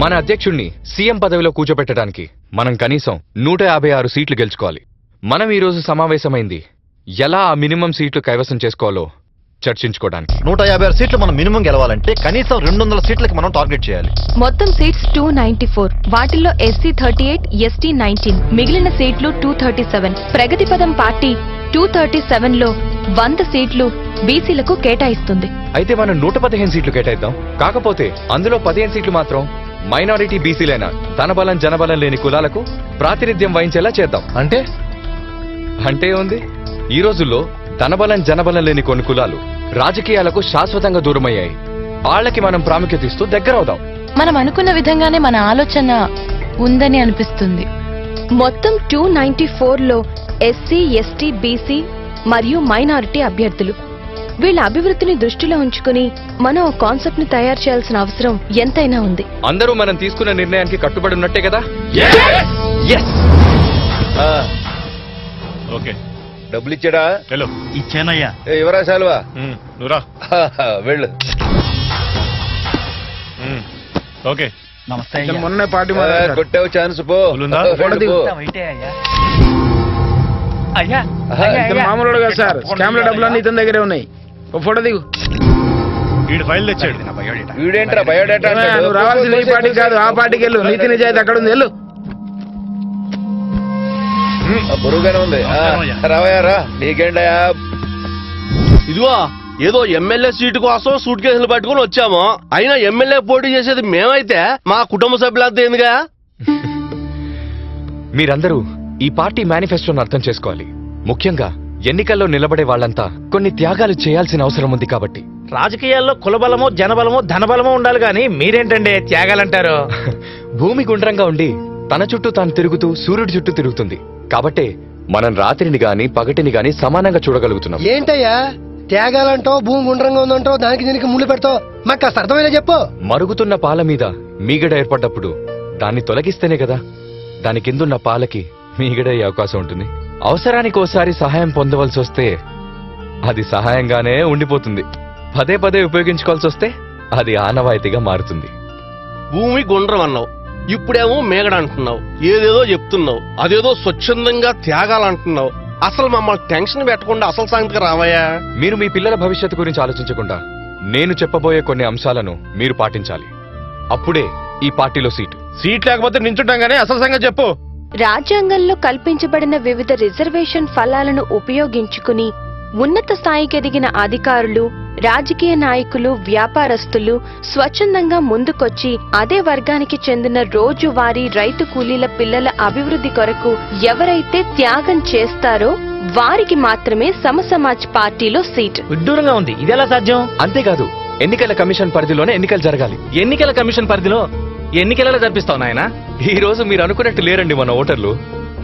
మన అధ్యక్షుణ్ణి సీఎం పదవిలో కూర్చోబెట్టడానికి మనం కనీసం 156 సీట్లు గెలుచుకోవాలి. మనం ఈరోజు సమావేశమైంది ఎలా ఆ మినిమం సీట్లు కైవసం చేసుకోవాలో చర్చించుకోవడానికి. 156 సీట్లు మనం మినిమం గెలవాలంటే కనీసం 200 సీట్లకి మనం టార్గెట్ చేయాలి. మొత్తం సీట్స్ 294. వాటిల్లో ఎస్సీ 38, ఎస్టీ 19, మిగిలిన సీట్లు 237. ప్రగతి పదం పార్టీ 237లో 100 సీట్లు బీసీలకు కేటాయిస్తుంది. అయితే మనం 115 సీట్లు కేటాయిద్దాం. కాకపోతే అందులో 15 సీట్లు మాత్రం మైనారిటీ బీసీలైన ధనబలం జనబలం లేని కులాలకు ప్రాతినిధ్యం వహించేలా చేద్దాం. అంటే ఉంది, ఈ రోజుల్లో ధనబలం జనబలం లేని కొన్ని కులాలు రాజకీయాలకు శాశ్వతంగా దూరమయ్యాయి. వాళ్ళకి మనం ప్రాముఖ్యత ఇస్తూ దగ్గరవుదాం. మనం అనుకున్న విధంగానే మన ఆలోచన ఉందని అనిపిస్తుంది. మొత్తం 294లో ఎస్సీ, ఎస్టీ, బీసీ మరియు మైనారిటీ అభ్యర్థులు. వీళ్ళ అభివృద్ధిని దృష్టిలో ఉంచుకుని మనం ఒక కాన్సెప్ట్ ని తయారు చేయాల్సిన అవసరం ఎంతైనా ఉంది. అందరూ మనం తీసుకున్న నిర్ణయానికి కట్టుబడి ఉన్నట్టే కదా? ఓకే, డబ్బులు ఇచ్చాడా? ఇచ్చానయ్యా. ఎవరా శాలువా? నువ్వురా, వెళ్ళు. ఓకే, నమస్తే. మొన్న పార్టీ కొట్టావు ఛాన్స్. మామూలు కాదు సార్, స్కామ్ లో డబ్బులు అన్ని ఇతని దగ్గరే ఉన్నాయి. ఒక ఫోటో దిగు. వీడు ఫైల్ తెచ్చాడు. వీడేంట్రా బయోడేటా? నువ్వు రావాల్సింది ఈ పార్టీకి కాదు, ఆ పార్టీకి వెళ్ళు. నీతి నిజాయితీ అక్కడ ఉంది, వెళ్ళు. బరువుగానే ఉంది. రావయారా, నీకేంటయా? ఇదిగో ఏదో ఎమ్మెల్యే సీటు కోసం సూట్ కేసులు పట్టుకుని వచ్చాము. అయినా ఎమ్మెల్యే పోటీ చేసేది మేమైతే మా కుటుంబ సభ్యులంతా ఎందుగా? మీరందరూ ఈ పార్టీ మేనిఫెస్టోను అర్థం చేసుకోవాలి. ముఖ్యంగా ఎన్నికల్లో నిలబడే వాళ్లంతా కొన్ని త్యాగాలు చేయాల్సిన అవసరం ఉంది. కాబట్టి రాజకీయాల్లో కులబలమో జనబలమో ధనబలమో ఉండాలి గాని మీరేంటండి త్యాగాలంటారు? భూమి గుండ్రంగా ఉండి తన చుట్టూ తాను తిరుగుతూ సూర్యుడి చుట్టూ తిరుగుతుంది. కాబట్టే మనం రాత్రిని గాని పగటిని గాని సమానంగా చూడగలుగుతున్నాం. ఏంటయ్యా త్యాగాలంటావు, భూమి గుండ్రంగా ఉందంటావు, దానికి దీనికి ముళ్ళు పెడతావు? మాకు కాస్త అర్థమైనా చెప్పు. మరుగుతున్న పాల మీద మీగడ ఏర్పడ్డప్పుడు దాన్ని తొలగిస్తేనే కదా దాని కిందున్న పాలకి మీగడయ్యే అవకాశం ఉంటుంది. అవసరానికి ఓసారి సహాయం పొందవలసి వస్తే అది సహాయంగానే ఉండిపోతుంది. పదే పదే ఉపయోగించుకోవాల్సి వస్తే అది ఆనవాయితీగా మారుతుంది. భూమి గుండ్రం అన్నావు, ఇప్పుడేమో మేగడ అంటున్నావు. ఏదేదో చెప్తున్నావు, అదేదో స్వచ్ఛందంగా త్యాగాలంటున్నావు. అసలు మమ్మల్ని టెన్షన్ పెట్టకుండా అసలు సంగతికి రావయ్యా. మీరు మీ పిల్లల భవిష్యత్తు గురించి ఆలోచించకుండా నేను చెప్పబోయే కొన్ని అంశాలను మీరు పాటించాలి. అప్పుడే ఈ పార్టీలో సీట్ లేకపోతే నించుంటాం గానీ అసలు సంగతి చెప్పు. రాజ్యాంగంలో కల్పించబడిన వివిధ రిజర్వేషన్ ఫలాలను ఉపయోగించుకుని ఉన్నత స్థాయికి ఎదిగిన అధికారులు, రాజకీయ నాయకులు, వ్యాపారస్తులు స్వచ్ఛందంగా ముందుకొచ్చి అదే వర్గానికి చెందిన రోజువారీ రైతు కూలీల పిల్లల అభివృద్ధి కొరకు ఎవరైతే త్యాగం చేస్తారో వారికి మాత్రమే సమసమాజ్ పార్టీలో సీట్. విడ్డూరంగా ఉంది, ఇదెలా సాధ్యం? అంతేకాదు, ఎన్నికల కమిషన్ పరిధిలోనే ఎన్నికలు జరగాలి. ఎన్నికల కమిషన్ పరిధిలో ఎన్నికలలో జరిపిస్తావు నాయన? ఈ రోజు మీరు అనుకున్నట్టు లేరండి మన ఓటర్లు.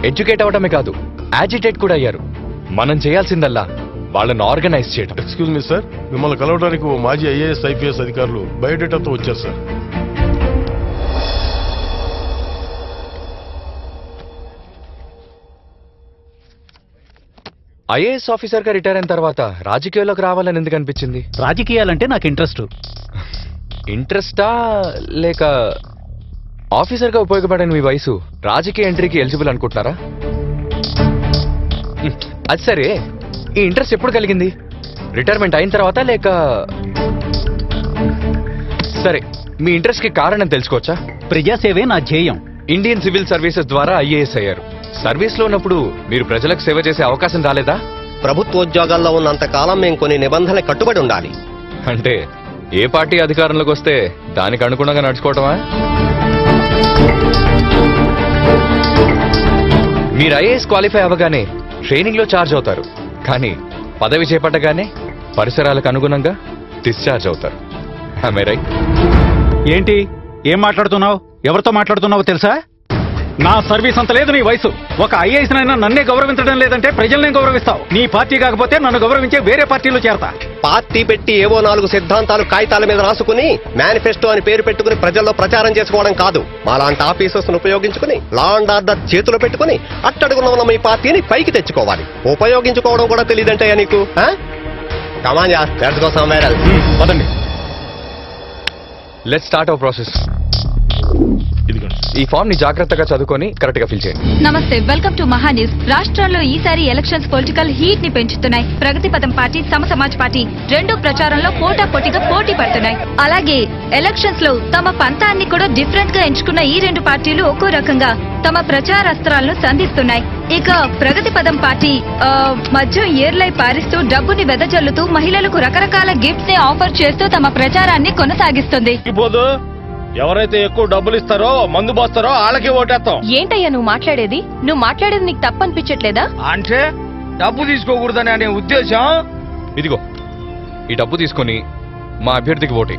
ఎడ్యుకేట్ అవడమే కాదు, యాజిటేట్ కూడా అయ్యారు. మనం చేయాల్సిందల్లా వాళ్ళని ఆర్గనైజ్ చేయడం. ఎక్స్క్యూజ్ మీ సార్, మిమ్మల్ని కలవడానికి ఓ మాజీ ఐఏఎస్ ఐపీఎస్ అధికారులు బయోడేటాతో వచ్చారు సార్. ఐఏఎస్ ఆఫీసర్ గా రిటైర్ అయిన తర్వాత రాజకీయాల్లోకి రావాలని ఎందుకు అనిపించింది? రాజకీయాలంటే నాకు ఇంట్రెస్టా లేక ఆఫీసర్ గా ఉపయోగపడని మీ వయసు రాజకీయ ఎంట్రీకి ఎలిజిబుల్ అనుకుంటున్నారా? అది సరే, ఈ ఇంట్రెస్ట్ ఎప్పుడు కలిగింది? రిటైర్మెంట్ అయిన తర్వాత లేక? సరే, మీ ఇంట్రెస్ట్ కి కారణం తెలుసుకోవచ్చా? ప్రజాసేవే నా ధ్యేయం. ఇండియన్ సివిల్ సర్వీసెస్ ద్వారా ఐఏఎస్ అయ్యారు. సర్వీస్ లో ఉన్నప్పుడు మీరు ప్రజలకు సేవ చేసే అవకాశం రాలేదా? ప్రభుత్వోద్యోగాల్లో ఉన్నంత కాలం మేము కొన్ని నిబంధనలకు కట్టుబడి ఉండాలి. అంటే ఏ పార్టీ అధికారంలోకి వస్తే దానికి అనుగుణంగా నడుచుకోవటమా? మీరు ఐఏఎస్ క్వాలిఫై అవ్వగానే ట్రైనింగ్ లో ఛార్జ్ అవుతారు. కానీ పదవి చేపట్టగానే పరిసరాలకు అనుగుణంగా డిశ్చార్జ్ అవుతారు. Am I right? ఏంటి ఏం మాట్లాడుతున్నావు? ఎవరితో మాట్లాడుతున్నావో తెలుసా? నా సర్వీస్ అంత లేదు నీ వయసు. ఒక ఐఏఎస్ నైనా నన్నే గౌరవించడం లేదంటే ప్రజల్నే గౌరవిస్తావు. నీ పార్టీ కాకపోతే నన్ను గౌరవించే వేరే పార్టీలో చేరతా. పార్టీ పెట్టి ఏవో 4 సిద్ధాంతాలు కాగితాల మీద రాసుకుని మేనిఫెస్టో అని పేరు పెట్టుకుని ప్రజల్లో ప్రచారం చేసుకోవడం కాదు. మాలాంటి ఆఫీసర్స్ ను ఉపయోగించుకుని లా అండ్ ఆర్డర్ చేతిలో పెట్టుకుని అట్టడుగున ఉన్న మీ పార్టీని పైకి తెచ్చుకోవాలి. ఉపయోగించుకోవడం కూడా తెలియదంటాయా నీకు? Come on let's go somewhere else. పదండి. Let's start our process. ఇదిగోండి. ఈ ఫామ్ ని జాగ్రత్తగా చదువుకొని కరెక్ట్ గా ఫిల్ చేయండి. నమస్తే, వెల్కమ్ టు మహా న్యూస్. రాష్ట్రంలో ఈసారి ఎలక్షన్స్ పొలిటికల్ హీట్ ని పెంచుతున్నాయి. ప్రగతి పథం పార్టీ, సమాజ్ పార్టీ రెండు ప్రచారంలో పోటాపోటీగా పోటీ పడుతున్నాయి. అలాగే ఎలక్షన్స్ లో తమ పంతాన్ని కూడా డిఫరెంట్ గా ఎంచుకున్న ఈ రెండు పార్టీలు ఒక్కో రకంగా తమ ప్రచారాస్త్రాలను సంధిస్తున్నాయి. ఇక ప్రగతి పథం పార్టీ మధ్య ఏర్లై పారిస్తూ డబ్బుని వెదజల్లుతూ మహిళలకు రకరకాల గిఫ్ట్స్ ని ఆఫర్ చేస్తూ తమ ప్రచారాన్ని కొనసాగిస్తుంది. ఎవరైతే ఎక్కువ డబ్బులు ఇస్తారో మందు పోస్తారో వాళ్ళకే ఓటేస్తాం. ఏంటయ్యా నువ్వు మాట్లాడేది? నువ్వు మాట్లాడేది నీకు తప్పు అనిపించట్లేదా? అంటే డబ్బు తీసుకోకూడదని అనే ఉద్దేశం. ఇదిగో ఈ డబ్బు తీసుకొని మా అభ్యర్థికి ఓటే.